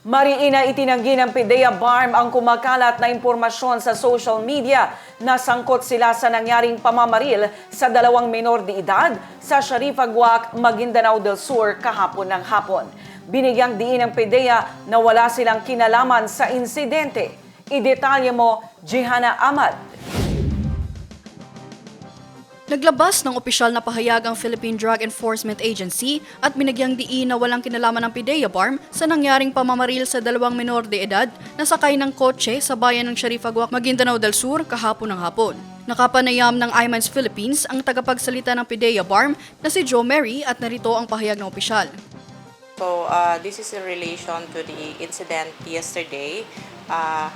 Mariina itinanggi ng PIDEA BARM ang kumakalat na impormasyon sa social media na sangkot sila sa nangyaring pamamaril sa dalawang menor de edad sa Sharifa Guac, Maguindanao del Sur kahapon ng hapon. Binigyang diin ng PIDEA na wala silang kinalaman sa insidente. Idetalye mo, Jihana Ahmad. Naglabas ng opisyal na pahayag ang Philippine Drug Enforcement Agency at binagyang diin na walang kinalaman ng PIDEA BARM sa nangyaring pamamaril sa dalawang menor de edad na sakay ng kotse sa bayan ng Sharifa Guac, Maguindanao del Sur kahapon ng hapon. Nakapanayam ng IMANS Philippines ang tagapagsalita ng PIDEA BARM na si Joe Mary at narito ang pahayag ng opisyal. So this is in relation to the incident yesterday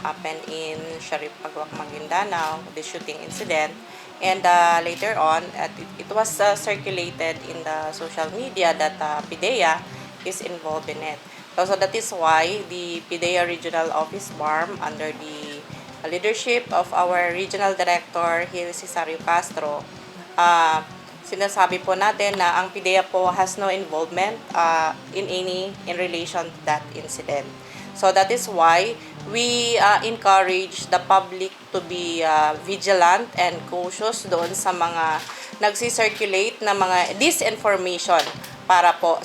happened in Sharifa Guac, Maguindanao, the shooting incident. And later on, it was circulated in the social media that PIDEA is involved in it. So that is why the PIDEA Regional Office BARM, under the leadership of our Regional Director, Gil Cesario Castro, sinasabi po natin na ang PIDEA po has no involvement in relation to that incident. So that is why we encourage the public to be vigilant and cautious doon sa mga nagsi-circulate na mga disinformation para po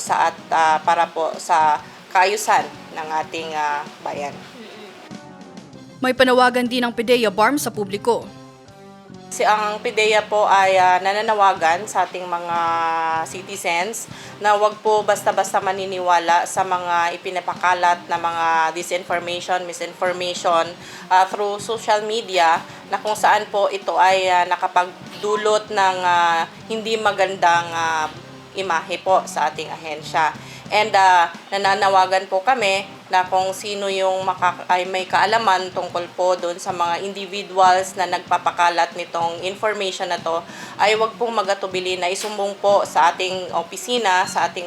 sa kaayusan ng ating bayan. May panawagan din ng PIDEA BARM sa publiko. Ang PIDEA po ay nananawagan sa ating mga citizens na wag po basta-basta maniniwala sa mga ipinapakalat na mga disinformation, misinformation through social media na kung saan po ito ay nakapagdulot ng hindi magandang imahe po sa ating ahensya. And nananawagan po kami na kung sino yung ay may kaalaman tungkol po doon sa mga individuals na nagpapakalat nitong information na to, ay wag pong magatubili na isumbong po sa ating opisina, sa ating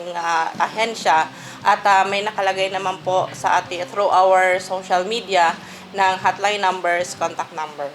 ahensya, at may nakalagay naman po sa ating through our social media ng hotline numbers, contact number.